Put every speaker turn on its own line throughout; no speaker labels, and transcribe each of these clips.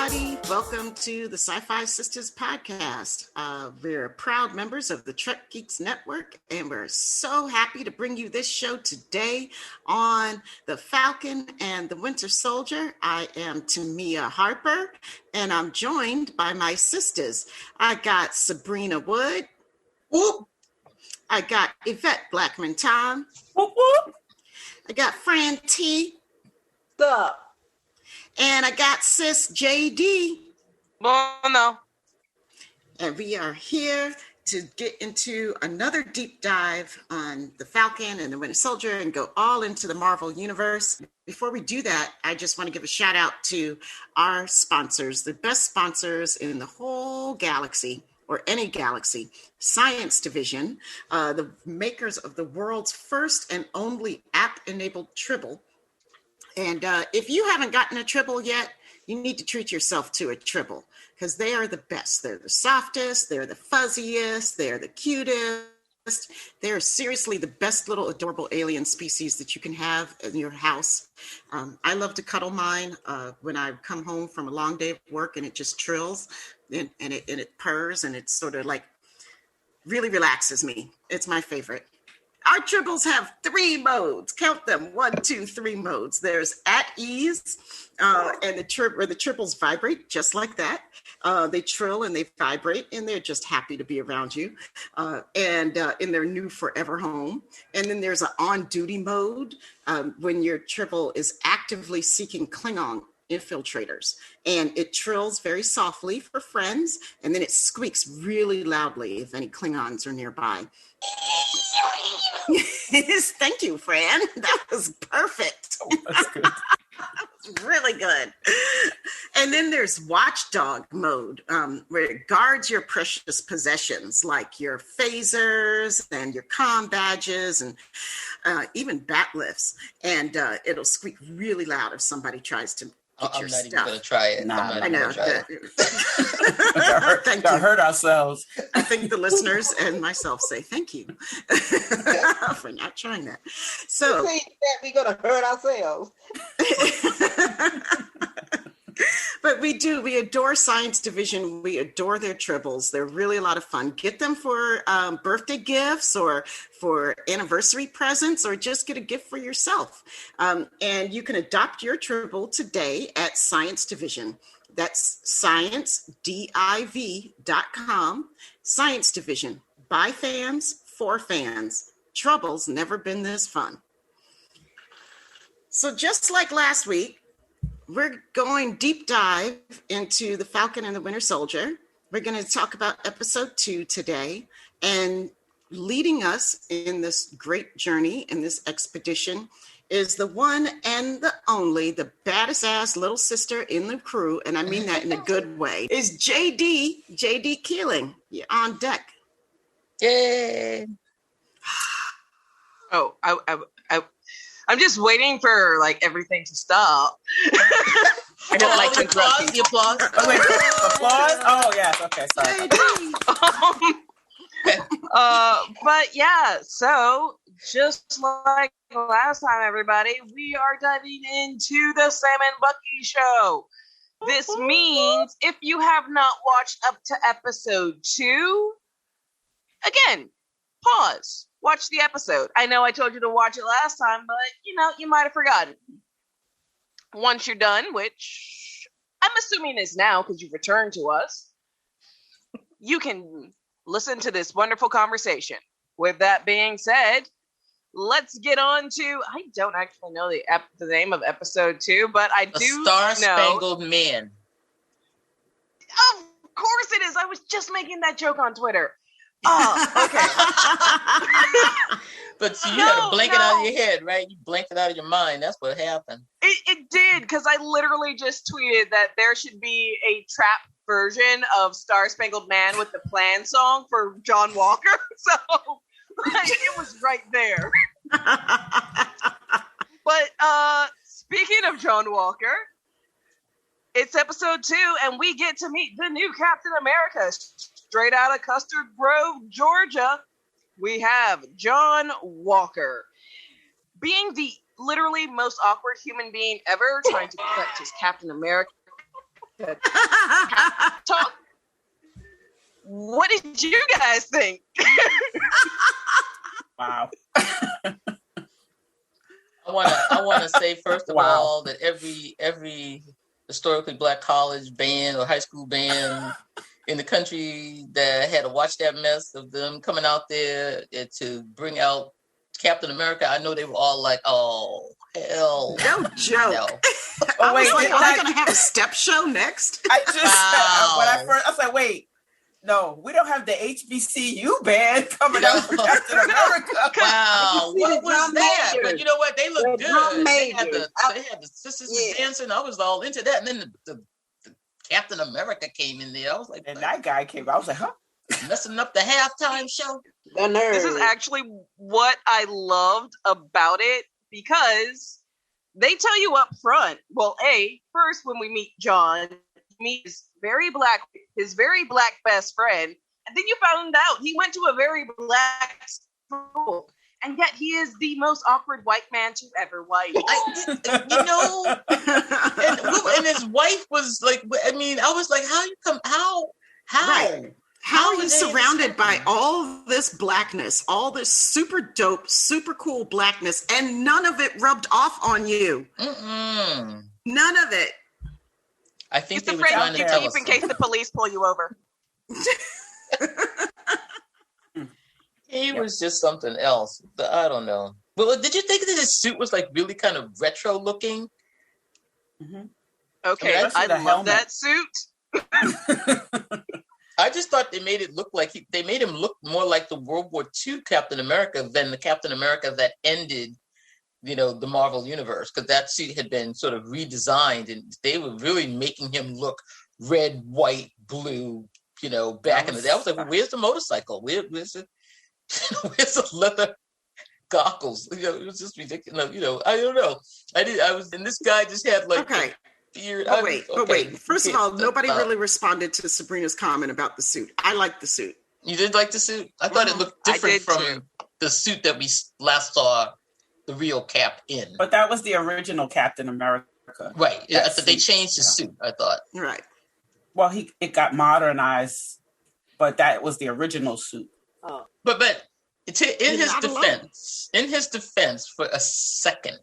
everybody. Welcome to the SyFy Sistas podcast. We're proud members of the Trek Geeks Network, and we're so happy to bring you this show today on the Falcon and the Winter Soldier. I am Tamia Harper, and I'm joined by my sisters. I got Subrina Wood. Whoop. I got Yvette Blackman-Tom.
Whoop, whoop.
I got Fran T.
Stop.
And I got Sis JD.
Well, no.
And we are here to get into another deep dive on the Falcon and the Winter Soldier and go all into the Marvel Universe. Before we do that, I just want to give a shout out to our sponsors, the best sponsors in the whole galaxy, or any galaxy. Science Division, the makers of the world's first and only app-enabled Tribble. And if you haven't gotten a Tribble yet, you need to treat yourself to a Tribble because they are the best. They're the softest, they're the fuzziest, they're the cutest. They're seriously the best little adorable alien species that you can have in your house. I love to cuddle mine when I come home from a long day of work and it just trills and it purrs and it's sort of like really relaxes me. It's my favorite. Our Tribbles have 3 modes. Count them. 1, 2, 3 modes. There's at ease, and the Tribbles vibrate just like that. They trill and they vibrate, and they're just happy to be around you, and in their new forever home. And then there's an on-duty mode when your Tribble is actively seeking Klingon infiltrators, and it trills very softly for friends, and then it squeaks really loudly if any Klingons are nearby. Yes, thank you, Fran. That was perfect.
Oh, that's good.
Really good. And then there's watchdog mode, where it guards your precious possessions like your phasers and your comm badges and even bat lifts. And it'll squeak really loud if somebody tries to get your stuff.
I'm not even going to try it.
I know.
Thank you. Hurt ourselves.
I think the listeners and myself say thank you for not trying that. So
you say that we're going to hurt ourselves.
But we adore Science Division. We adore their Tribbles. They're really a lot of fun. Get them for birthday gifts or for anniversary presents, or just get a gift for yourself. And you can adopt your Tribble today at Science Division. That's sciencediv.com. Science Division. By fans, for fans. Trouble's never been this fun. So just like last week, we're going deep dive into the Falcon and the Winter Soldier. We're going to talk about episode 2 today, and leading us in this great journey, in this expedition, is the one and the only, the baddest ass little sister in the crew, and I mean that in a good way, is JD Keeling. You're on deck.
Yay!
Oh, I'm just waiting for like everything to stop.
I don't like to interrupt the applause.
Oh, wait, applause? Oh, yes. Okay, sorry. But yeah, so just like last time, everybody, we are diving into the Sam and Bucky show. This means if you have not watched up to episode 2, again, pause. Watch the episode. I know I told you to watch it last time, but you might have forgotten. Once you're done, which I'm assuming is now because you've returned to us, you can listen to this wonderful conversation. With that being said, let's get on to, I don't actually know the name of episode 2, but I do know.
The Star-Spangled Man.
Of course it is. I was just making that joke on Twitter. Oh, okay.
But you had to blink it out of your head, right? You blinked it out of your mind. That's what happened.
It did, because I literally just tweeted that there should be a trap version of Star Spangled Man with the Plan song for John Walker. So it was right there. But speaking of John Walker, it's episode 2, and we get to meet the new Captain America. Straight out of Custard Grove, Georgia, we have John Walker. Being the literally most awkward human being ever, trying to protect his Captain America Talk. What did you guys think?
Wow.
I wanna say first of
Wow.
all that every historically Black college band or high school band in the country that had to watch that mess of them coming out there to bring out Captain America, I know they were all like, "Oh hell,
No joke.
no."
I was
wait,
like,
did
are
I-
they going to have a step show next?
I just
Wow.
when I was like, wait, no, we don't have the HBCU band coming out for Captain America.
Wow,
You see
what
the
was
drum
that?
majors.
But you know what? They looked
The drum
good. They had
majors.
the sisters
Yeah.
were dancing. I was all into that. And then the Captain America came in there. I was like,
And that guy came. I was like, huh?
messing up the halftime show.
The nerve.
This is actually what I loved about it because they tell you up front. Well, first when we meet John, we meet his very black best friend, and then you found out he went to a very black school, and yet he is the most awkward white man to ever wife.
And his wife was like, I mean, I was like, how?
Right. How are you
are they
surrounded by
accepting?
all this blackness, all this super dope, super cool blackness, and none of it rubbed off on you?
Mm-mm.
None of it.
I think
It's
they
the
were trying
friend
to
you
tell
keep
us
in case the police pull you over.
he was just something else. But I don't know. Well, did you think that his suit was like really kind of retro looking?
Mm-hmm.
Okay,
especially
I
the
love
helmet.
that suit.
I just thought they made it look like they made him look more like the World War II Captain America than the Captain America that ended, the Marvel Universe, because that suit had been sort of redesigned, and they were really making him look red, white, blue, back in the day. I was like, well, where's the motorcycle? Where's the where's the leather goggles? It was just ridiculous. I don't know. And this guy just had like.
Okay.
Beard.
But wait. First of all, nobody
really.
really responded to Sabrina's comment about the suit. I like the suit.
You did like the suit? I thought it looked different from the suit that we last saw the real Cap in.
But that was the original Captain America.
Right. I
That
thought they
suit,
changed his suit, I thought.
Right.
Well, it got modernized, but that was the original suit.
But in
You're not
his defense, for a second,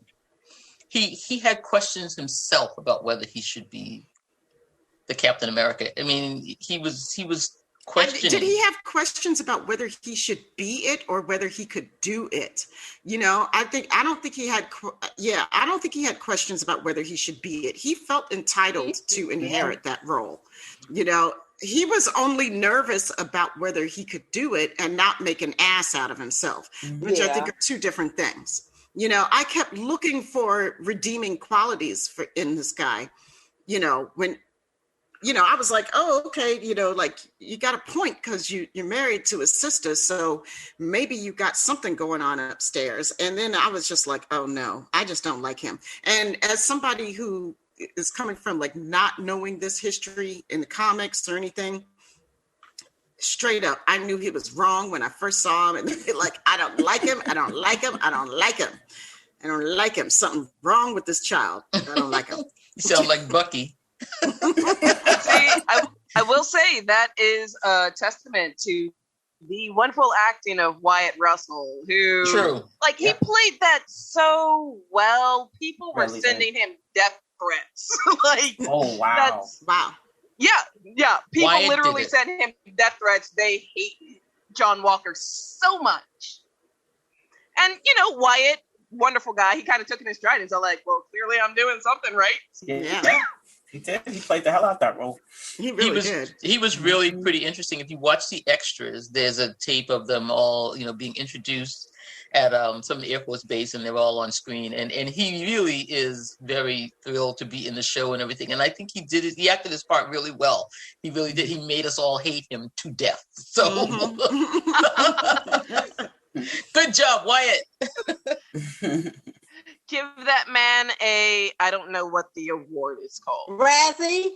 he had questions himself about whether he should be the Captain America. I mean, he was questioning.
Did he have questions about whether he should be it or whether he could do it? I don't think he had questions about whether he should be it. He felt entitled to inherit that role. He was only nervous about whether he could do it and not make an ass out of himself, which I think are two different things. I kept looking for redeeming qualities in this guy, when, I was like, oh, okay, like you got a point because you're married to his sister. So maybe you got something going on upstairs. And then I was just like, oh no, I just don't like him. And as somebody who is coming from like not knowing this history in the comics or anything, straight up, I knew he was wrong when I first saw him, and like, I don't like him. I don't like him. I don't like him. I don't like him. Something wrong with this child. I don't like him.
You sound like Bucky.
See, I will say that is a testament to the wonderful acting of Wyatt Russell, who,
True.
like, he played that so well. People were
Really
sending him death threats. Like,
Oh, wow.
Wow.
yeah. People
Wyatt
literally
did it.
sent him death threats. They hate John Walker so much. And, Wyatt, wonderful guy, he kind of took it in stride and so like, well, clearly I'm doing something right.
Yeah.
He did. He played the hell out of that role.
He really did.
He was really pretty interesting. If you watch the extras, there's a tape of them all, being introduced at some of the Air Force Base, and they're all on screen. And he really is very thrilled to be in the show and everything. And I think he acted his part really well. He really did. He made us all hate him to death. So good job, Wyatt.
Give that man I don't know what the award is called.
Razzie?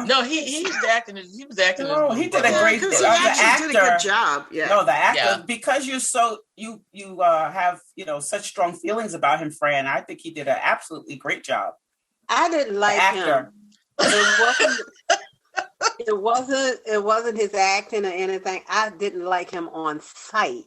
No, he was acting. He was acting.
No, he did a great
Because
job.
he
The
actually did a
actor-
good job. Yeah.
No, the actor,
Yeah.
because you're so you have such strong feelings about him, Fran. I think he did an absolutely great job.
I didn't
The
like
actor.
him. It wasn't his acting or anything. I didn't like him on sight.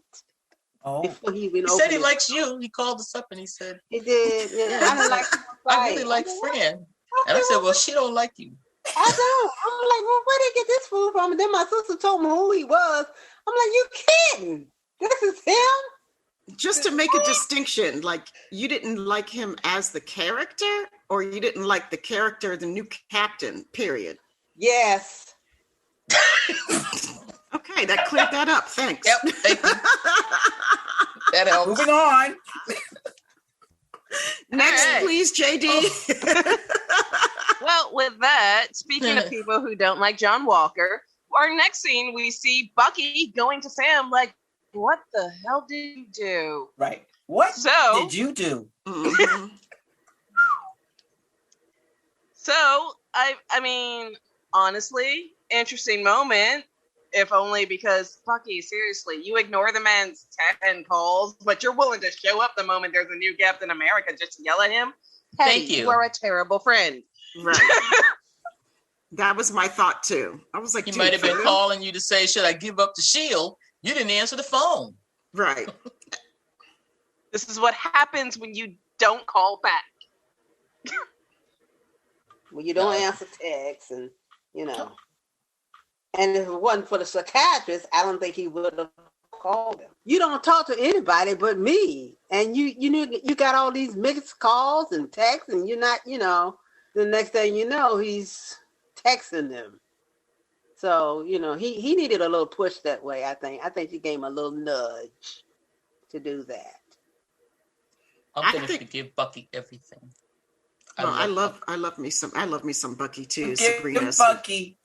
Oh,
Before he even
He said he likes you. He called us up and he said
he did. Yeah,
Yeah,
I didn't like him on sight.
I really like Fran. And I said, well, she don't like you.
I don't. I'm like, well, where did he get this fool from? And then my sister told me who he was. I'm like, you kidding? This is him?
Just to make a distinction, like you didn't like him as the character, or you didn't like the character, the new captain, period.
Yes.
Okay, that cleared that up. Thanks.
Yep, thank you. That helps.
moving on.
Next,
All right.
please, JD.
Well, with that, speaking of people who don't like John Walker, our next scene we see Bucky going to Sam like, what the hell did you do?
Right. What
So-
did you do?
Mhm.
So, I mean, honestly, interesting moment, if only because, Bucky, seriously, you ignore the man's 10 calls, but you're willing to show up the moment there's a new Captain America just to yell at him?
Thank
Petty,
you.
You are a terrible friend.
Right. That was my thought too. I was like,
He
dude,
might have
for
been
real?
calling you to say, should I give up the shield? You didn't answer the phone.
Right.
This is what happens when you don't call back.
Well, you don't
No.
answer texts, and And if it wasn't for the psychiatrist, I don't think he would have called him. You don't talk to anybody but me, and you got all these mixed calls and texts, and you're not, the next thing you know, he's texting them. So he needed a little push that way. I think you gave him a little nudge to do that.
I'm
I
going to
think-
forgive Bucky everything.
Well, I love me some Bucky too.
Give
Sabrina.
Bucky.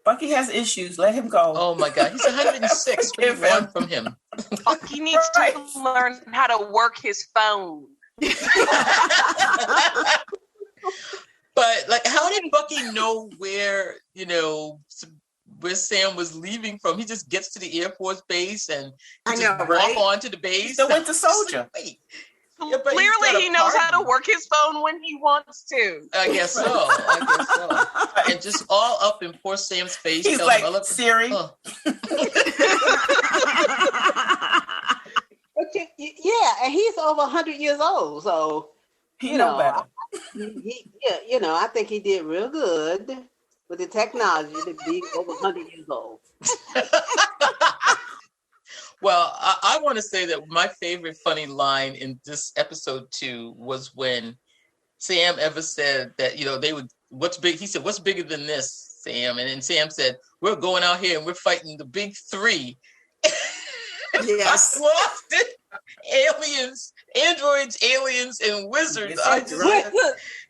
Bucky has issues. Let him go.
Oh my God, he's 106. What do you
Forgive him.
want from him?
Bucky needs
Right.
to learn how to work his phone.
But like, how did Bucky know where Sam was leaving from? He just gets to the Air Force base and
I
just
know,
walk
right?
onto the base.
He's the Winter Soldier.
Wait, Yeah, but he's got
Clearly,
a
he knows how to
partner.
work his phone when he wants to.
I guess so. And just all up in poor Sam's face.
He's
telling
like,
him, I love-
Siri.
Oh,
But yeah, and he's over 100 years old, so
He know better.
I think he did real good with the technology to be over 100 years old.
Well, I want to say that my favorite funny line in this episode 2 was when Sam ever said that, they would, what's big? He said, what's bigger than this, Sam? And then Sam said, we're going out here and we're fighting the big 3.
Yes.
I lost it. Aliens, androids, aliens, and wizards. I just,
Right.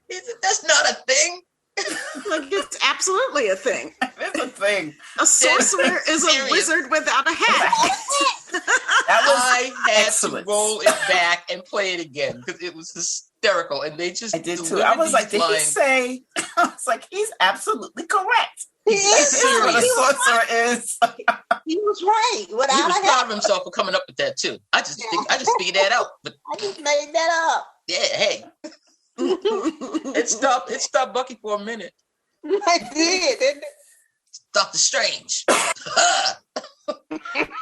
he said, that's not a thing.
Like, it's absolutely a thing.
It's a thing.
A sorcerer is a
Serious.
wizard without a hat.
That was
I had
excellent.
to roll it back and play it again because it was hysterical. And they just
I did too.
delivered
I was
these
like, did he
lines.
say? I was like, he's absolutely correct.
He is.
This is what a
He was,
sorcerer is.
he was right.
He
Without
was
a
proud
hat,
of himself for coming up with that too. I just figured that out. But
I just made that up.
yeah, hey, it stopped Bucky for a minute.
I did. Didn't it?
Doctor Strange.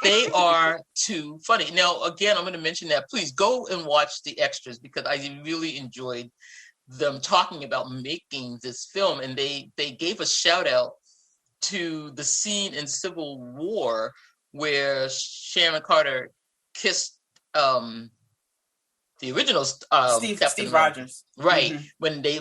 They are too funny. Now, again, I'm going to mention that. Please go and watch the extras because I really enjoyed them talking about making this film. And they gave a shout out to the scene in Civil War where Sharon Carter kissed the original
Steve
Captain America.
Rogers.
Right.
Mhm.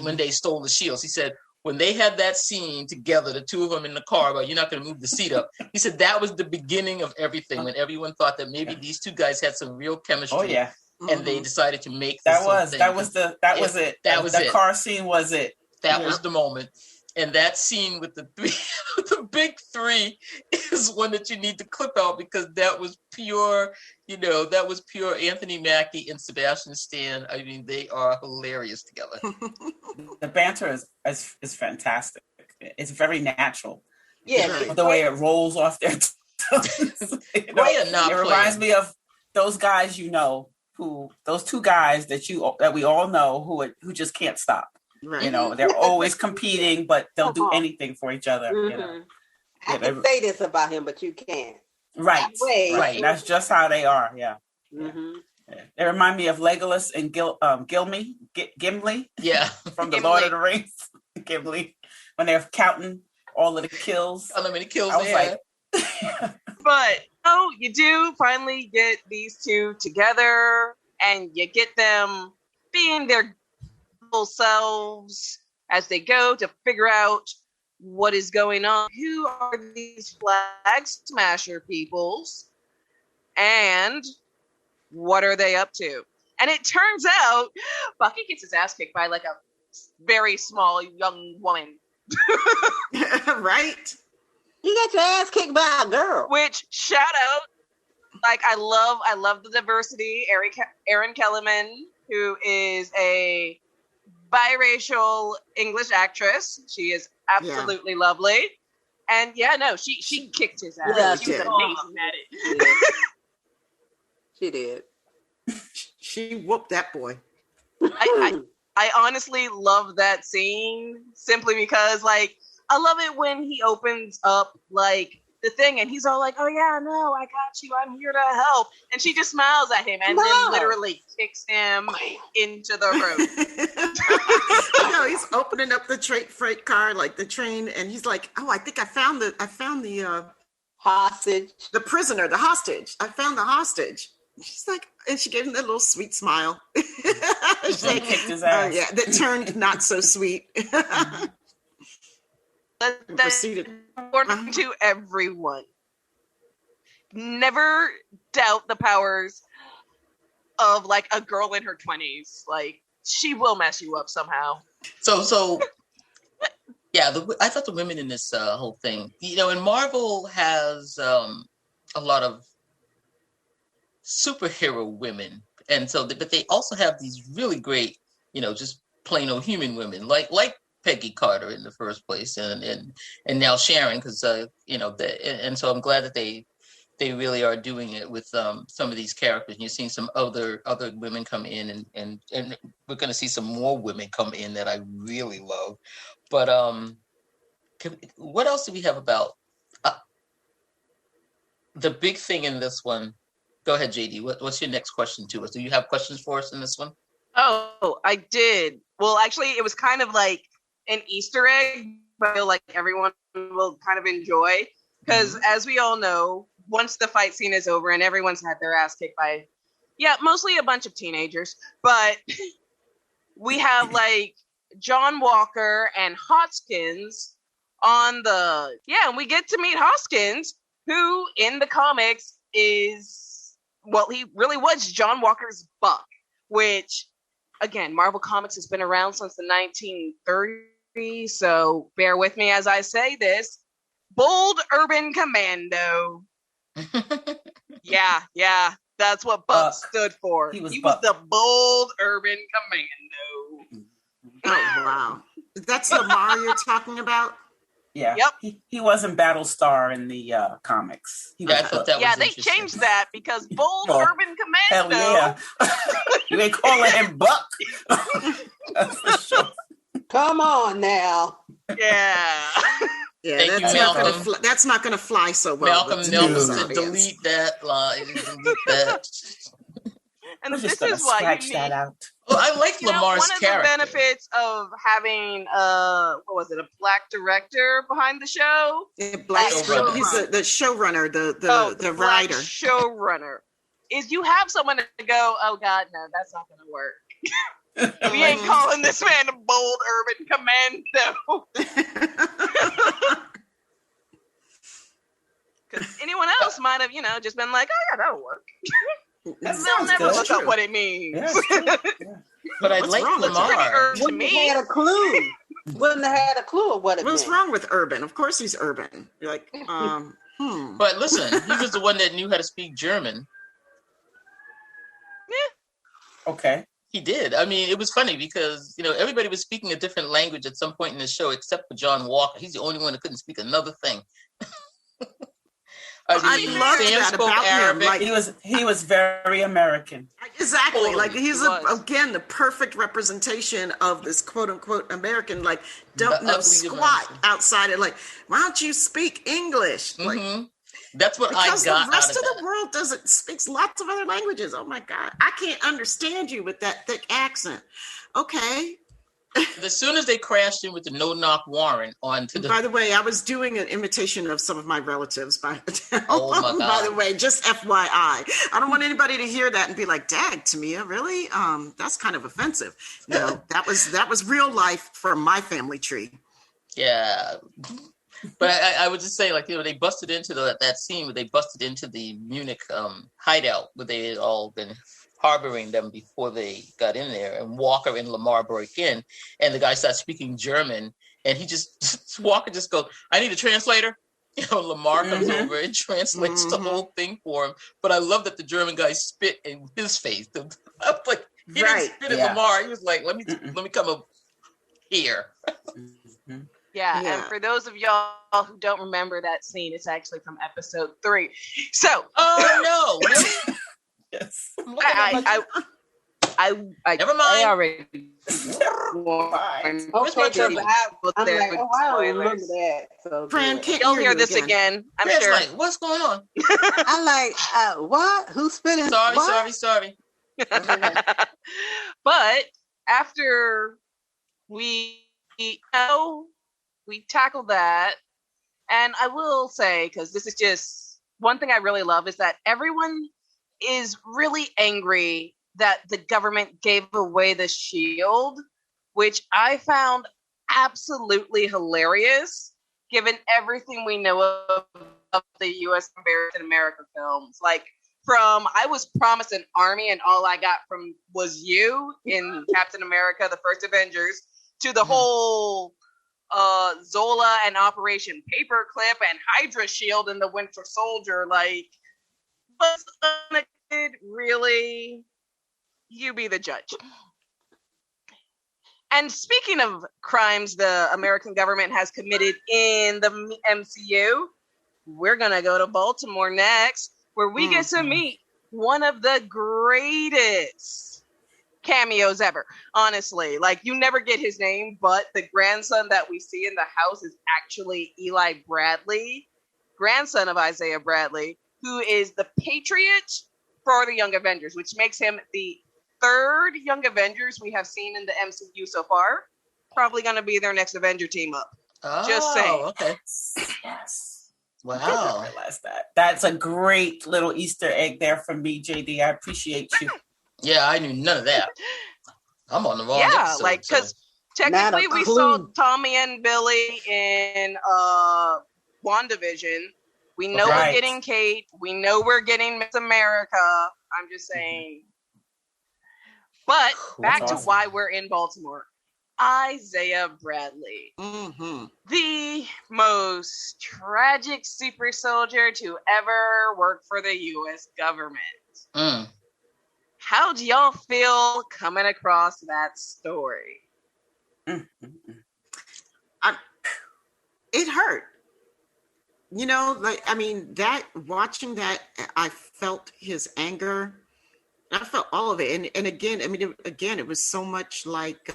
When they stole the shields. He said, when they had that scene together, the two of them in the car, but you're not going to move the seat up. He said that was the beginning of everything when everyone thought that maybe these two guys had some real chemistry.
Oh yeah,
And they decided to make this
that was
thing.
it. That was it. The
it.
car scene was it.
That
Yeah.
was the moment. And that scene with the three, the big 3 is one that you need to clip out because that was pure, that was pure Anthony Mackie and Sebastian Stan. I mean, they are hilarious together.
The banter is fantastic. It's very natural.
Yeah.
Right.
The way it rolls off their tongues.
Way of not
It reminds me of those guys those two guys that we all know who just can't stop.
Right.
You know, they're always competing, but they'll do anything for each other. You know,
I can say this about him, but you can't.
right?
Wait.
Right.
That's just how they are. Yeah.
Mm-hmm.
Yeah. They remind me of Legolas and Gimli.
Yeah.
From the
Gimli.
Lord of the Rings. Gimli, when they're counting all of the kills.
How many kills
I was
they
like,
had.
But you do finally get these two together, and you get them being their full selves as they go to figure out what is going on. Who are these flag smasher peoples, and what are they up to? And it turns out Bucky gets his ass kicked by like a very small young woman.
Right.
You got your ass kicked by a girl.
Which, shout out, like I love the diversity. Erin Kellerman, who is a biracial English actress, she is absolutely lovely. And she kicked his ass.
Yeah,
she was
did.
amazing at it.
She did.
She whooped that boy.
I honestly love that scene simply because, like, I love it when he opens up, like, the thing and he's all like, oh, yeah, no, I got you. I'm here to help. And she just smiles at him and then literally kicks him into the room.
No, he's opening up the freight car, like the train, and he's like, oh, I think I found the
hostage.
The prisoner, the hostage. I found the hostage. She's like, and she gave him that little sweet smile. She's like,
kicked his ass.
yeah, that turned not so sweet.
That's
proceeded.
important to everyone. Never doubt the powers of, like, a girl in her 20s. Like, she will mess you up somehow.
So yeah, I thought the women in this whole thing, and Marvel has a lot of superhero women, and so but they also have these really great, just plain old human women, like Peggy Carter in the first place, and now Sharon, because and so I'm glad that they really are doing it with some of these characters. And you're seeing some other women come in, and we're going to see some more women come in that I really love. But what else do we have about the big thing in this one? Go ahead, JD. What's your next question to us? Do you have questions for us in this one?
Oh, I did. Well, actually, it was kind of like an Easter egg, but I feel like everyone will kind of enjoy. Because as we all know, once the fight scene is over and everyone's had their ass kicked by, mostly a bunch of teenagers, but we have like John Walker and Hoskins on and we get to meet Hoskins, who in the comics is, well, he really was John Walker's Buck, which, again, Marvel Comics has been around since the 1930s, so bear with me as I say this. Bold Urban Commando. Yeah, that's what Buck stood for. He was the Bold Urban Commando.
Oh, wow. That's Lemar you're talking about?
Yeah.
Yep.
He wasn't Battlestar in the comics.
I thought that was
they changed that because Bold Urban
Hell
Commando.
yeah. You ain't calling him Buck. That's for sure.
Come on now.
Yeah.
Yeah, that's not going to fly so well.
Malcolm Nelson said, delete that line. Delete that.
And
We're
this
just
is why
scratch
you
that
need,
out.
Well, I like Lamar's
one of
character.
the benefits of having a black director behind the show.
Yeah, Black
Showrunner.
He's the showrunner, the
black
writer.
Showrunner. Is you have someone to go, oh God, no, that's not going to work. We ain't calling this man a Bold Urban Commando. Because anyone else might have, just been like, oh yeah, that'll work.
That
They'll never look
true.
up what it means.
Yeah.
But I
What's
like
wrong with
Lemar.
To
Wouldn't
me,
have had a clue. Wouldn't have had a clue of what it
What's
meant.
wrong with Urban? Of course he's Urban. You're like,
But listen, he was the one that knew how to speak German.
Okay.
He did. I mean, it was funny because, everybody was speaking a different language at some point in the show except for John Walker. He's the only one that couldn't speak another thing.
I love
Sam
that
spoke
about
Arabic.
him. Like
He was very American.
exactly,
Totally.
like he's
He was.
again the perfect representation of this quote unquote American. Like
The
don't know
ugly
squat
American.
outside it. Like why don't you speak English? Like
That's what I
because
got
the rest
out
of
of
the
that.
world doesn't speaks lots of other languages. Oh my God, I can't understand you with that thick accent. Okay.
As soon as they crashed in with the no-knock warrant onto the...
By the way, I was doing an imitation of some of my relatives.
Oh my God.
By the way, just FYI, I don't want anybody to hear that and be like, "Dag, Tamia, really? That's kind of offensive." No, that was real life from my family tree.
Yeah. But I would just say, like, they busted into that scene where they busted into the Munich hideout where they had all been harboring them before they got in there, and Walker and Lemar break in, and the guy starts speaking German, and Walker just goes, "I need a translator." Lemar comes over and translates the whole thing for him. But I love that the German guy spit in his face. I was like, he didn't spit at Lemar. He was like, let me come up here.
Yeah, and for those of y'all who don't remember that scene, it's actually from episode 3. So,
oh no, really?
Yes.
I
Never mind.
I already
Okay,
turtle?
I don't remember that. So
Fran, can't
You'll
hear
hear
you
this again. I'm
Fran's
sure.
like, what's going on?
I like what? Who's spitting?
Sorry.
But after we tackled that, and I will say, because this is just one thing I really love, is that everyone is really angry that the government gave away the shield, which I found absolutely hilarious, given everything we know of the U.S. Captain America films. Like, from I was promised an army and all I got was you in Captain America, the first Avengers, to the whole Zola and Operation Paperclip and Hydra Shield and the Winter Soldier. Like, was unexpected, really? You be the judge. And speaking of crimes the American government has committed in the MCU, we're going to go to Baltimore next, where we get to meet one of the greatest cameos ever. Honestly, like, you never get his name, but the grandson that we see in the house is actually Eli Bradley, grandson of Isaiah Bradley, who is the Patriot for the Young Avengers, which makes him the third Young Avengers we have seen in the MCU so far. Probably going to be their next Avenger team up. Just saying.
Okay.
Yes.
Wow.
I didn't realize that. That's a great little Easter egg there from me, JD. I appreciate you.
Yeah, I knew none of that. I'm on the wrong episode.
Like, because technically we saw Tommy and Billy in WandaVision. We know we're getting Kate. We know we're getting Miss America. I'm just saying. But back to why we're in Baltimore. Isaiah Bradley. The most tragic super soldier to ever work for the U.S. government. How do y'all feel coming across that story?
It hurt. Watching that, I felt his anger. I felt all of it. And again, it was so much like,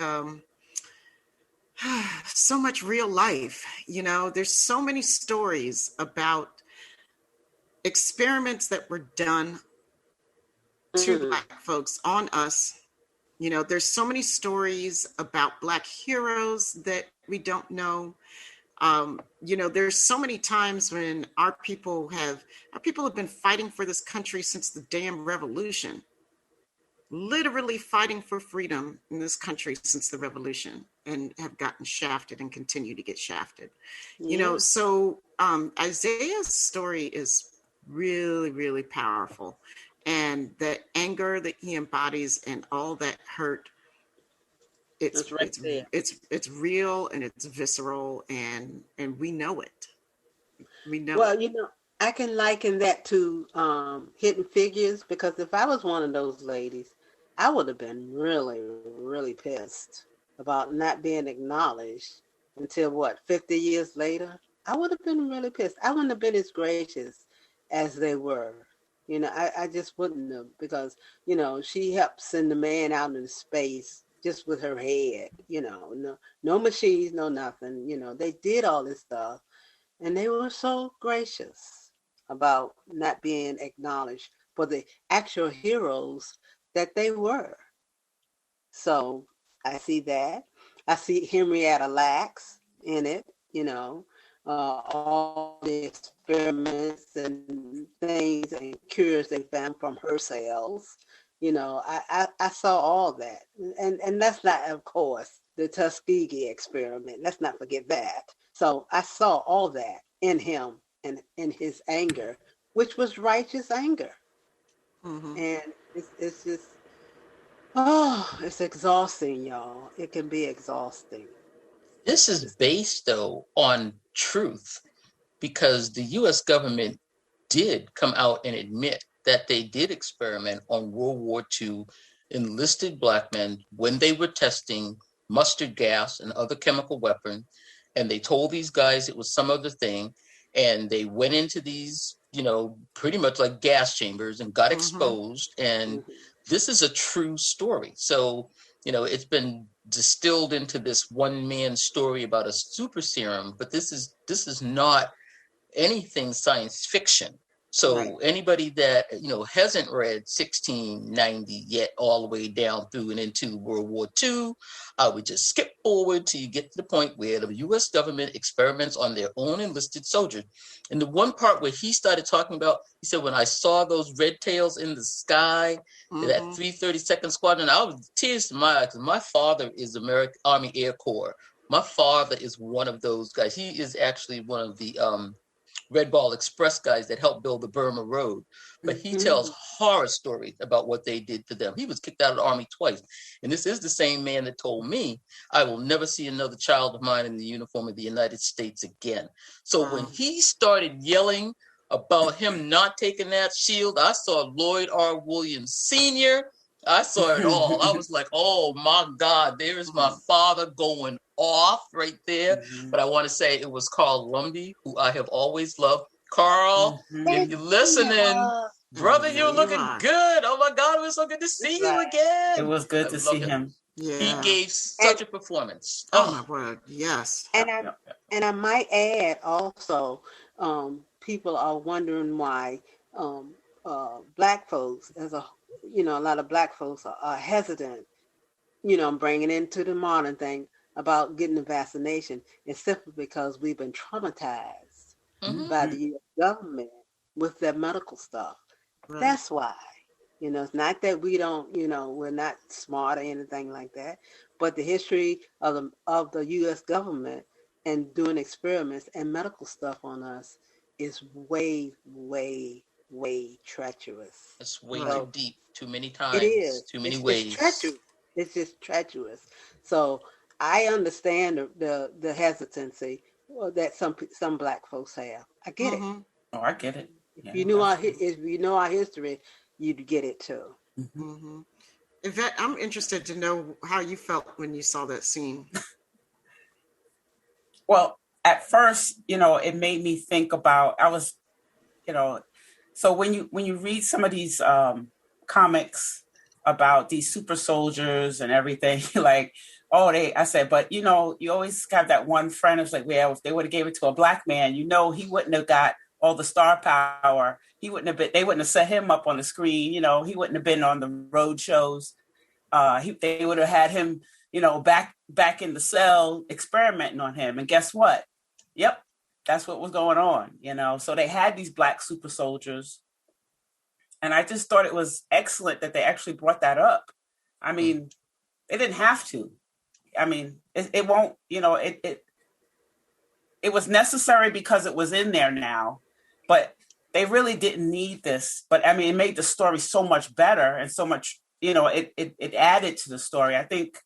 so much real life. There's so many stories about experiments that were done to Black folks on us. There's so many stories about Black heroes that we don't know. There's so many times when our people have been fighting for this country since the damn revolution. Literally fighting for freedom in this country since the revolution, and have gotten shafted and continue to get shafted. So Isaiah's story is really, really powerful, and the anger that he embodies and all that hurt, it's real and it's visceral, and we know it.
I can liken that to Hidden Figures, because if I was one of those ladies, I would have been really, really pissed about not being acknowledged until 50 years later. I would have been really pissed. I wouldn't have been as gracious as they were. You know, I just wouldn't have, because, you know, she helped send the man out into space just with her head, you know, no machines, no nothing. You know, they did all this stuff, and they were so gracious about not being acknowledged for the actual heroes that they were. So I see that. I see Henrietta Lacks in it, you know, all the experiments and things and cures they found from her cells. You know, I saw all that. And that's not, of course, the Tuskegee experiment. Let's not forget that. So I saw all that in him and in his anger, which was righteous anger.
Mm-hmm.
And it's just, oh, it's exhausting, y'all. It can be exhausting.
This is based, though, on truth, because the U.S. government did come out and admit that they did experiment on World War II enlisted black men when they were testing mustard gas and other chemical weapons. And they told these guys it was some other thing. And they went into these, you know, pretty much like gas chambers and got exposed. And this is a true story. So, you know, it's been distilled into this one man story about a super serum, but this is not anything science fiction. So anybody that, you know, hasn't read 1690 yet all the way down through and into World War II, I would just skip forward till you get to the point where the U.S. government experiments on their own enlisted soldiers. And the one part where he started talking about, he said, when I saw those red tails in the sky, that 332nd Squadron, I was tears in my eyes, because my father is American Army Air Corps. My father is one of those guys. He is actually one of the Red Ball Express guys that helped build the Burma Road. But he tells horror stories about what they did to them. He was kicked out of the Army twice. And this is the same man that told me, I will never see another child of mine in the uniform of the United States again. So when he started yelling about him not taking that shield, I saw Lloyd R. Williams Sr., I saw it all. I was like, oh my God, there is my father going off right there. But I want to say it was Carl Lumby, who I have always loved. Carl, if you're listening, brother, you're looking good. Oh my God, it was so good to see you again.
It was good to see him.
Yeah.
He gave such a performance.
Oh my word, yes.
And I might add also, people are wondering why black folks, a lot of black folks are hesitant, bringing into the modern thing about getting the vaccination. It's simply because we've been traumatized by the U.S. government with their medical stuff. Right. That's why. It's not that we don't, we're not smart or anything like that, but the history of the U.S. government and doing experiments and medical stuff on us is way, way, way treacherous.
It's way too deep, too many times.
It is.
Too many ways.
It's just treacherous. So I understand the hesitancy that some black folks have. I get it.
Oh, I get it.
If you know our history, you'd get it too.
Yvette, I'm interested to know how you felt when you saw that scene.
Well, at first, it made me think about, so when you read some of these comics about these super soldiers and everything, like, I said, but you always have that one friend who's like, well, if they would have gave it to a black man, he wouldn't have got all the star power. They wouldn't have set him up on the screen. He wouldn't have been on the road shows. They would have had him, back in the cell experimenting on him. And guess what? Yep. That's what was going on, So they had these black super soldiers. And I just thought it was excellent that they actually brought that up. I mean, they didn't have to. I mean, it won't, it was necessary because it was in there now, but they really didn't need this. But I mean, it made the story so much better and so much, it added to the story. I think,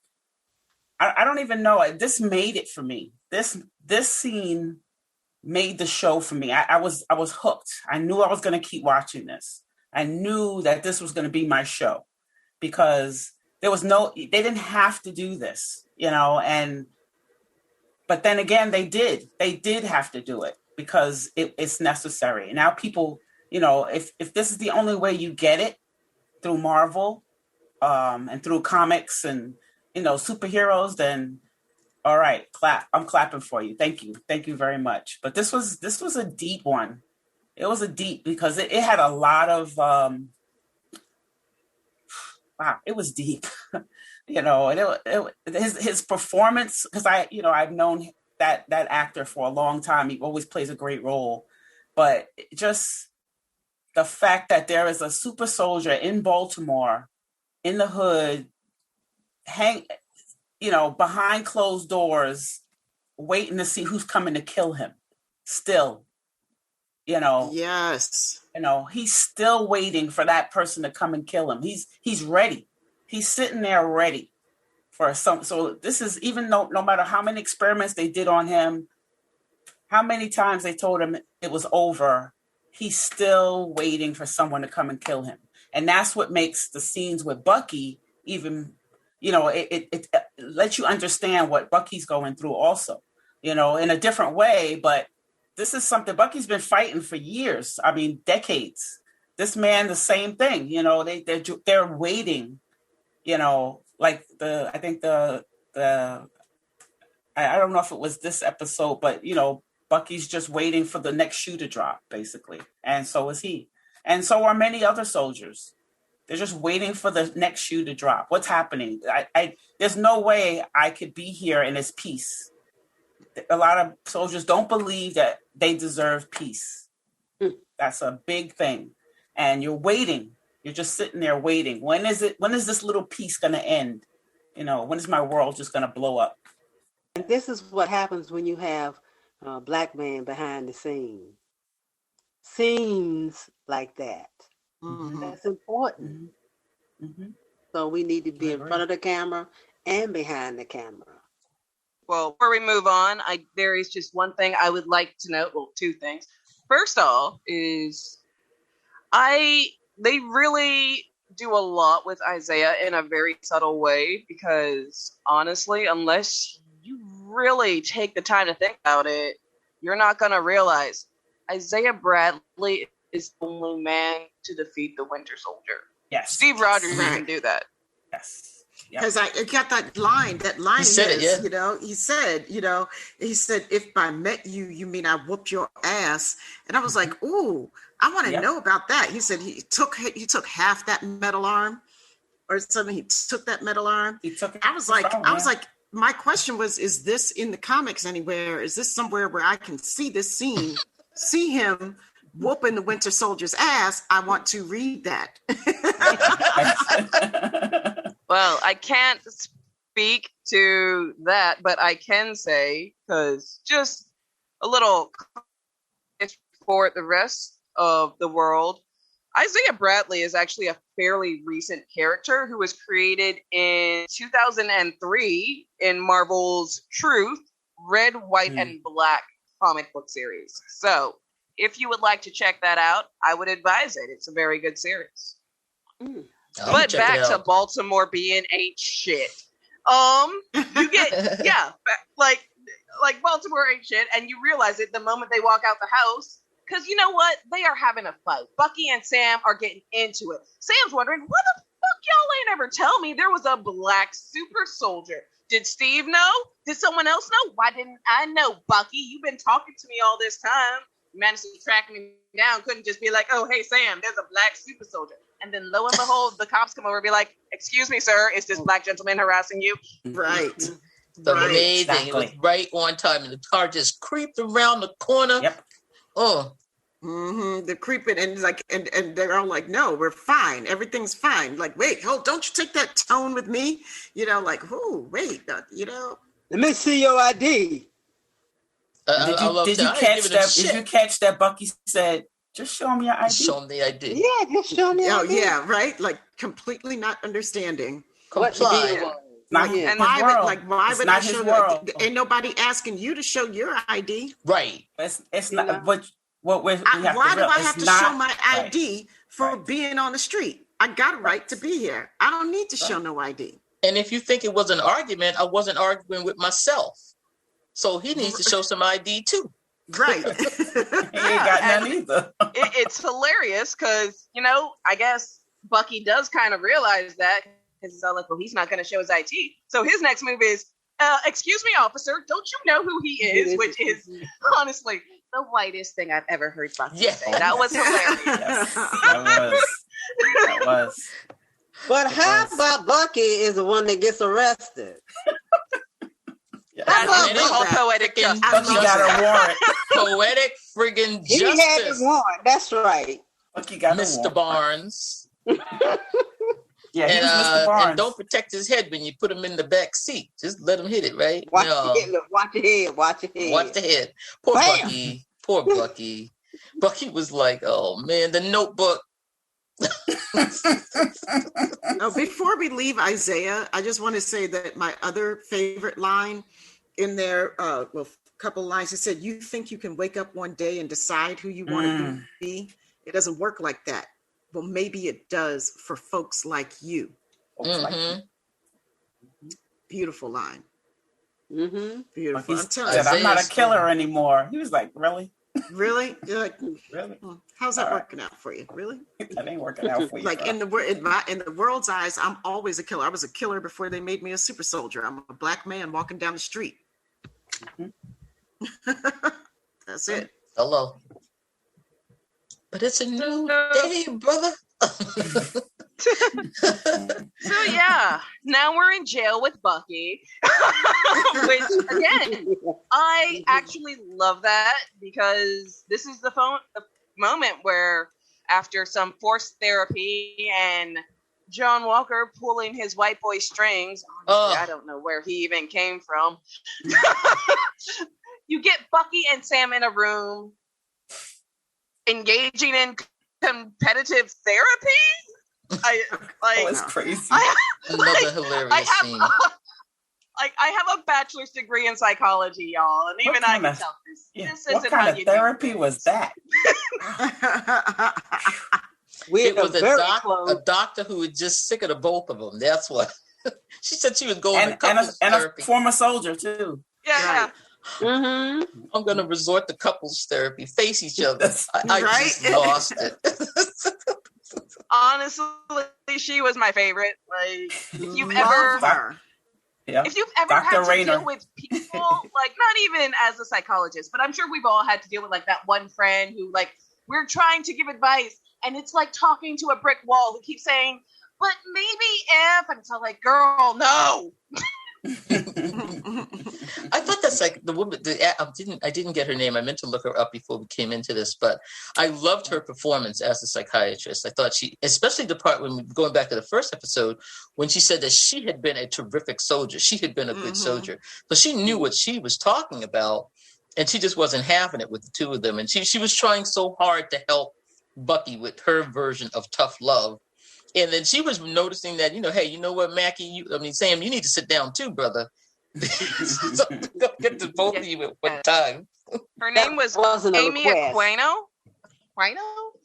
I don't even know, this made it for me. This scene made the show for me. I was hooked. I knew I was going to keep watching this. I knew that this was going to be my show because they didn't have to do this, but then again, they did have to do it because it's necessary. And now people if this is the only way you get it through Marvel, and through comics and, superheroes, then all right, clap. I'm clapping for you. Thank you very much. But this was a deep one. It was a deep because it had a lot of wow. It was deep, and his performance, because I've known that actor for a long time. He always plays a great role, but just the fact that there is a super soldier in Baltimore, in the hood, behind closed doors, waiting to see who's coming to kill him. Still,
Yes.
He's still waiting for that person to come and kill him. He's ready. He's sitting there ready for some. So this is, even though no matter how many experiments they did on him, how many times they told him it was over, he's still waiting for someone to come and kill him. And that's what makes the scenes with Bucky even, it lets you understand what Bucky's going through also, in a different way. But this is something Bucky's been fighting for years. I mean, decades. This man, the same thing, they're waiting, like I don't know if it was this episode, but, Bucky's just waiting for the next shoe to drop, basically. And so is he. And so are many other soldiers. They're just waiting for the next shoe to drop. What's happening? There's no way I could be here in this peace. A lot of soldiers don't believe that they deserve peace. That's a big thing. And you're waiting. You're just sitting there waiting. When is this little peace going to end? When is my world just going to blow up?
And this is what happens when you have a black man behind the scenes like that. Mm-hmm. That's important. Mm-hmm. So we need to be in front of the camera and behind the camera.
Well, before we move on, there is just one thing I would like to note. Well, two things. First off is they really do a lot with Isaiah in a very subtle way, because honestly, unless you really take the time to think about it, you're not going to realize Isaiah Bradley is the only man to defeat the Winter Soldier.
Yes.
Steve Rogers can do that.
Yes.
Because I got that line. He said
it, yeah.
He said, if I met you, you mean I whooped your ass. And I was like, ooh, I want to know about that. He said he took half that metal arm or something. He took that metal arm. I was like, my question was, is this in the comics anywhere? Is this somewhere where I can see this scene, see him whooping the Winter Soldier's ass? I want to read that.
Well, I can't speak to that, but I can say, because just a little for the rest of the world, Isaiah Bradley is actually a fairly recent character who was created in 2003 in Marvel's Truth, Red, White, and Black comic book series. So if you would like to check that out, I would advise it. It's a very good series. But back to Baltimore being ain't shit. You get like Baltimore ain't shit, and you realize it the moment they walk out the house, because you know what? They are having a fight. Bucky and Sam are getting into it. Sam's wondering, what the fuck y'all ain't ever tell me there was a black super soldier? Did Steve know? Did someone else know? Why didn't I know, Bucky? You've been talking to me all this time. You managed to track me down. Couldn't just be like, oh, hey, Sam, there's a black super soldier. And then lo and behold, the cops come over and be like, excuse me, sir, is this black gentleman harassing you?
Right.
Amazing.
Exactly.
It was right on time. And the car just creeped around the corner.
Yep.
Oh.
Mm-hmm. They're creeping and and they're all like, no, we're fine. Everything's fine. Like, wait, don't you take that tone with me? Wait,
Let me see your ID.
Did you catch that Bucky said, just show me your ID?
Show me the ID.
Yeah, just show me your ID.
Oh, yeah, right? Like, completely not understing.
Comply.
Why
would I show? Ain't nobody asking you to show your ID.
Right.
It's not. But why do
I have to show my ID for being on the street? I got a right to be here. I don't need to show no ID.
And if you think it was an argument, I wasn't arguing with myself. So he needs to show some ID too.
Right.
He ain't got none either.
It's hilarious because, I guess Bucky does kind of realize that because he's all like, well, he's not going to show his IT. So his next move is, excuse me, officer, don't you know who he is? Which is honestly the whitest thing I've ever heard Bucky say. That was hilarious.
Yes, that was.
But how about Bucky is the one that gets arrested?
That's called poetic justice.
Bucky got a warrant.
Poetic friggin' justice.
He had his warrant. That's right.
Bucky got
Mr. Barnes.
Yeah, he was Mr. Barnes.
And don't protect his head when you put him in the back seat. Just let him hit it, right?
Watch your head. Watch your head. Watch the head.
Poor
Bam.
Bucky. Poor Bucky. Bucky was like, oh man, the Notebook.
Before we leave Isaiah, I just want to say that my other favorite line in there, a couple lines, he said, you think you can wake up one day and decide who you want to be? It doesn't work like that. Well, maybe it does for folks like you. Beautiful line.
Mm-hmm.
Beautiful.
I'm not a killer anymore. He was like, really?
Really? You're like,
really?
How's that working out for you? Really?
That ain't working out for you.
Like in the world's eyes, I'm always a killer. I was a killer before they made me a super soldier. I'm a black man walking down the street. That's it.
Hello. But it's a new day, brother.
So yeah, now we're in jail with Bucky, which again, I actually love that because this is the moment where after some forced therapy and John Walker pulling his white boy strings, I don't know where he even came from. You get Bucky and Sam in a room engaging in competitive therapy.
That was crazy.
Another hilarious scene.
I have a bachelor's degree in psychology, y'all, and even I can tell this. This
what
isn't
kind
how
of
you
therapy
do
was that?
It was a doctor who was just sick of the both of them. That's what she said. She was going to couples therapy.
A former soldier too.
Yeah.
Right.
Mm-hmm.
I'm going to resort to couples therapy. Face each other. I just lost it.
Honestly, she was my favorite. Like, if you've ever had to deal with people, like not even as a psychologist, but I'm sure we've all had to deal with like that one friend who like we're trying to give advice and it's like talking to a brick wall who keeps saying, but maybe if, and it's all like, girl, no.
I thought that's like the woman. I didn't get her name. I meant to look her up before we came into this, but I loved her performance as a psychiatrist. I thought she, especially the part when going back to the first episode, when she said that she had been a terrific soldier, she had been a good soldier, so she knew what she was talking about, and she just wasn't having it with the two of them. And she was trying so hard to help Bucky with her version of tough love. And then she was noticing that, hey, you know what, Mackie? Sam, you need to sit down too, brother. So don't get to both of you at one time.
Her name was Amy Aquino.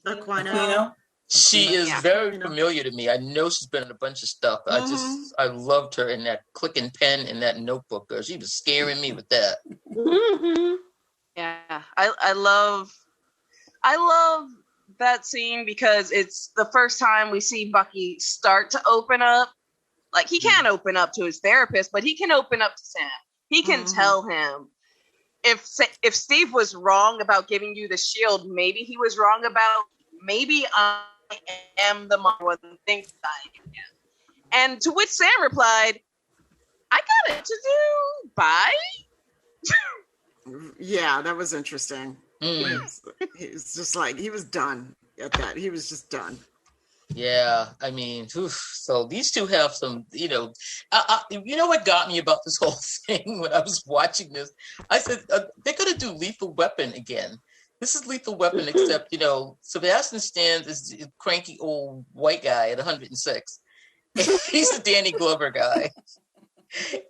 Aquino.
She is very familiar to me. I know she's been in a bunch of stuff. I loved her in that clicking pen in that notebook. Girl, she was scaring me with that.
Mm-hmm.
Yeah, I love that scene because it's the first time we see Bucky start to open up. Like, he can't open up to his therapist, but he can open up to Sam. He can tell him if Steve was wrong about giving you the shield, maybe he was wrong about, maybe I am the one who thinks I am. And to which Sam replied, I got it to do. Bye.
Yeah, that was interesting. He was just like, he was done at that. He was just done.
Yeah, so these two have some, you know what got me about this whole thing when I was watching this? I said, they're going to do Lethal Weapon again. This is Lethal Weapon, except, Sebastian Stan is a cranky old white guy at 106. He's the Danny Glover guy.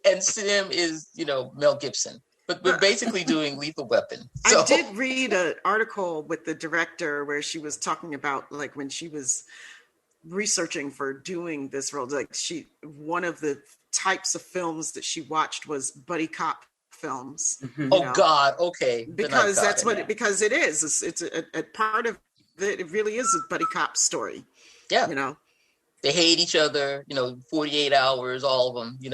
And Sam is, Mel Gibson. But we're basically doing Lethal Weapon. So.
I did read an article with the director where she was talking about, like, when she was researching for doing this role, like, one of the types of films that she watched was buddy cop films.
Oh God, okay.
Because that's what because it is. It's a part of it. It really is a buddy cop story.
Yeah.
They
hate each other, 48 hours, all of them, they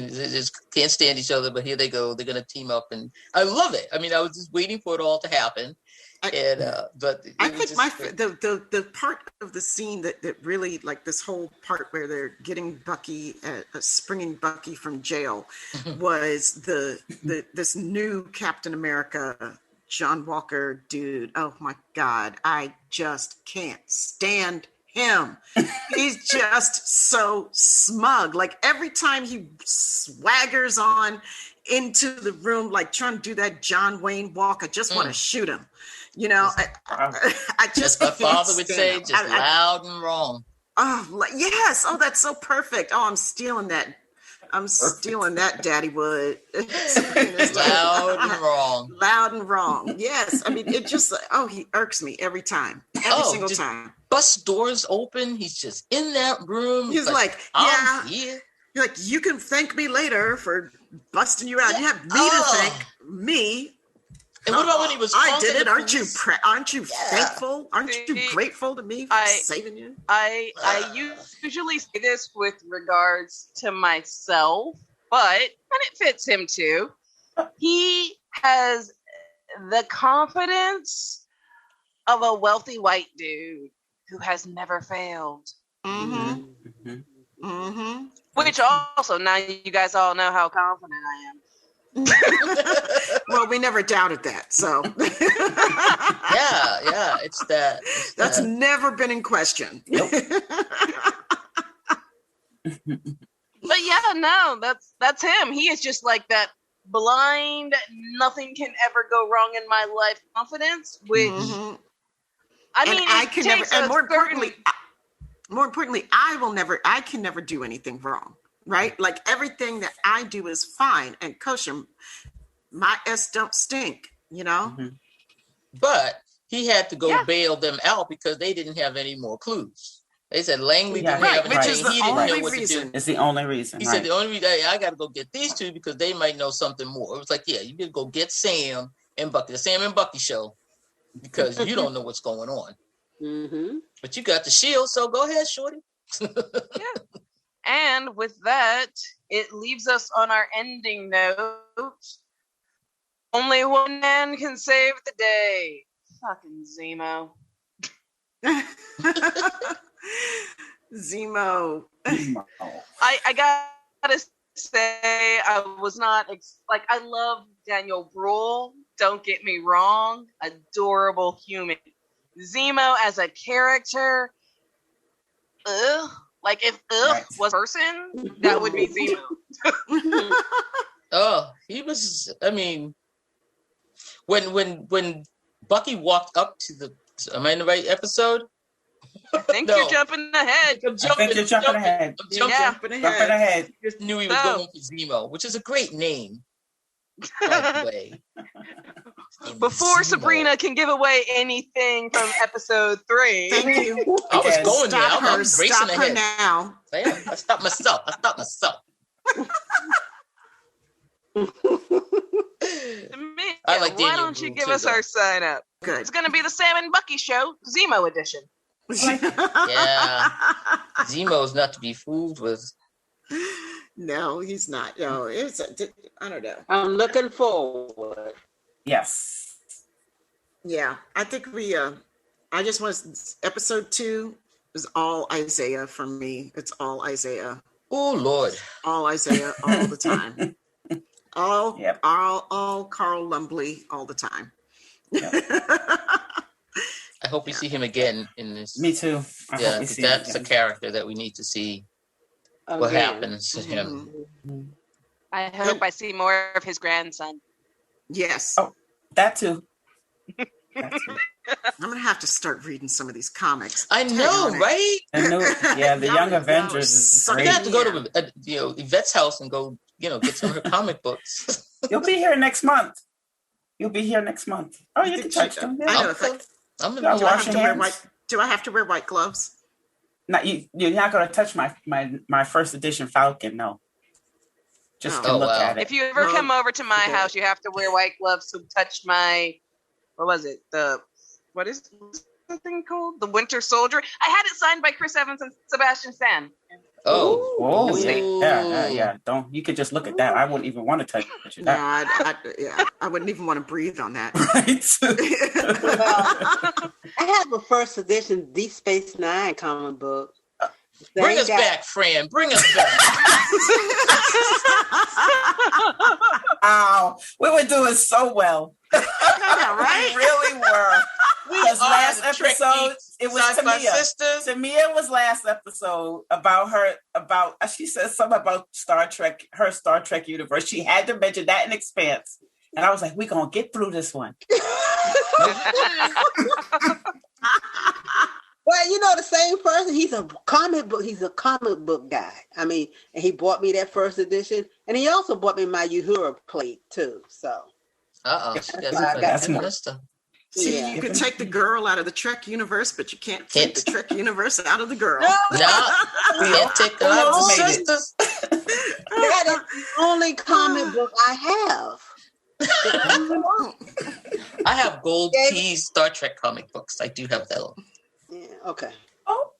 just can't stand each other, but here they go. They're going to team up, and I love it. I mean, I was just waiting for it all to happen. But
I think the part of the scene that really, like, this whole part where they're getting Bucky, springing Bucky from jail, was this new Captain America, John Walker dude. Oh my God, I just can't stand him. He's just so smug. Like, every time he swaggers on into the room, like trying to do that John Wayne walk, I just want to shoot him. I just,
as my father would say, just loud and wrong.
Oh, yes. Oh, that's so perfect. Oh, I'm stealing that. Daddy would.
Loud and wrong.
Loud and wrong. Yes. I mean, it just, he irks me every time. Every single time.
Bus doors open. He's just in that room.
He's like,
I'm here.
You're like, you can thank me later for busting you out. You have me to thank me.
And what about when he was?
I did it. Aren't you thankful? Aren't you grateful to me for saving you?
I usually say this with regards to myself, and it fits him too. He has the confidence of a wealthy white dude who has never failed. Which also, now you guys all know how confident I am.
Well, we never doubted that, so
yeah, it's that.
That's never been in question.
Nope.
But that's him. He is just like that blind, nothing can ever go wrong in my life confidence, which I mean,
I can never, and more importantly, I can never do anything wrong. Right? Like, everything that I do is fine and kosher. My S don't stink,
But he had to go bail them out because they didn't have any more clues. They said Langley didn't have anything.
Which is the
he didn't
only
know what
reason.
to do.
It's the only reason.
He said the only reason I got to go get these two because they might know something more. It was like, yeah, you need to go get Sam and Bucky, the Sam and Bucky show, because you don't know what's going on. But you got the shield, so go ahead, shorty.
Yeah. And with that, it leaves us on our ending note. Only one man can save the day. Fucking Zemo.
Zemo.
I gotta say, I was not I love Daniel Bruhl. Don't get me wrong, adorable human. Zemo as a character, like, if was a person, that would be Zemo.
He was. I mean, when Bucky walked up to the. Am I in the right episode?
I think you're jumping ahead.
I think you're jumping ahead.
Jumping ahead.
Just knew he was going for Zemo, which is a great name. By the way.
Before
Zemo.
Subrina can give away anything from episode 3.
Thank you.
I was going there.
Stop
I'm racing
Stop
ahead.
her now.
I stopped myself. I like
why don't you give us our sign up?
Good.
It's going to be the Sam and Bucky show, Zemo edition.
Yeah. Zemo's not to be fooled with.
No, he's not. No, I don't know.
I'm looking forward.
Yes.
Yeah, I think I just want episode 2 is all Isaiah for me. It's all Isaiah.
Oh Lord.
All Isaiah all the time. All Carl Lumbly all the time.
Yep.
I hope we see him again in this.
Me too.
That's a character that we need to see what happens to him.
I hope I see more of his grandson.
Yes.
Oh, that too.
I'm gonna have to start reading some of these comics.
I know, right?
The Young Avengers is great.
You have to go to Yvette's house and go, get some of her comic books.
You'll be here next month. Oh, you can touch them. Yeah.
I know.
I'm gonna
do I have to wear white gloves?
You're not going to touch my first edition Falcon. No. just
Oh.
to look
wow.
at it.
If you ever
Well,
come over to my
okay.
house, you have to wear white gloves to touch my, what was it? What's the thing called? The Winter Soldier. I had it signed by Chris Evans and Sebastian Stan.
Oh,
Oh,
Ooh.
yeah. Don't you could just look at that. I wouldn't even want to touch
No,
that.
I wouldn't even want to breathe on that.
Right?
Well, I have a first edition Deep Space Nine comic book.
bring
Same
us
guy-
back, Fran. Bring us back.
Wow, we were doing so well.
right?
We really were.
We
Because
are
last
the Trek
episode,
Geeks,
it was
SyFy
Tamia.
Sisters.
Tamia was last episode she said something about Star Trek, her Star Trek universe. She had to mention that in Expanse. And I was like, we're going to get through this one.
Well, you know, the same person. He's a comic book guy. I mean, and he bought me that first edition, and he also bought me my Uhura plate too. So,
She got
That's
some
more.
good stuff.
See,
yeah.
you could take the girl out of the Trek universe, but you can't take the Trek universe out of the girl.
No, can't take her out of the sisters.
That is the only comic book I have.
I have gold keys Star Trek comic books. I do have that. All
Yeah, okay.
Oh,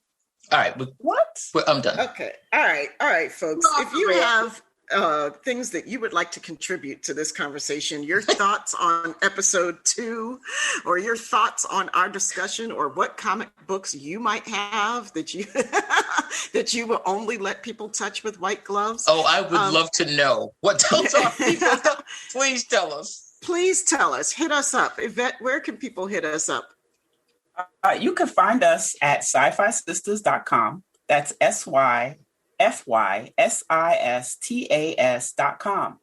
right,
what?
I'm done.
Okay. All right, folks.
No,
If you
for real.
have things that you would like to contribute to this conversation, your thoughts on episode 2, or your thoughts on our discussion, or what comic books you might have that you that you will only let people touch with white gloves.
Oh, I would love to know what those are. People, please tell us.
Please tell us. Hit us up. Yvette, where can people hit us up?
You can find us at SyFysistas.com. That's SyFysistas.com.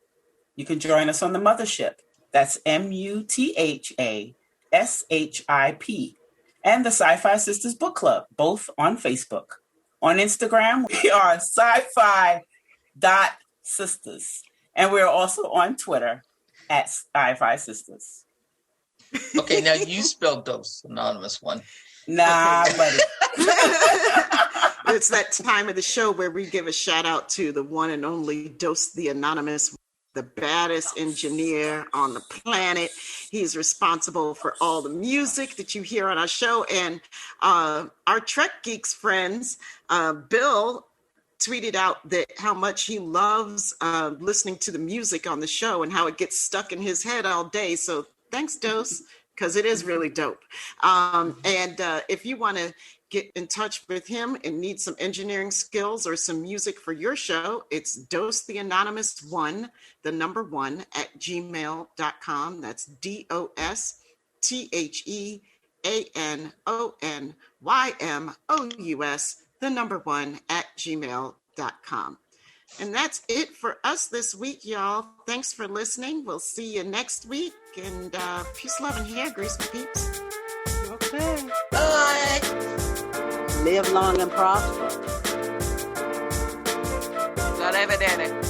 You can join us on the mothership. That's MUTHASHIP. And the SyFy Sisters Book Club, both on Facebook. On Instagram, we are SyFy.sisters. And we're also on Twitter at SyFy Sisters.
Okay, now you spelled those anonymous one.
Nah, buddy.
It's that time of the show where we give a shout out to the one and only Dose the Anonymous, the baddest engineer on the planet. He's responsible for all the music that you hear on our show. And our Trek Geeks friends, Bill tweeted out that how much he loves listening to the music on the show and how it gets stuck in his head all day. So thanks, Dose, because it is really dope. And if you want to get in touch with him and need some engineering skills or some music for your show, it's dosetheanonymous1, the number 1, at gmail.com. That's DOSTHEANONYMOUS, the number 1, at gmail.com. And that's it for us this week, y'all. Thanks for listening. We'll see you next week. And peace, love, and hair grease, my peeps.
Okay.
Bye.
Live long and prosper.
Not evident.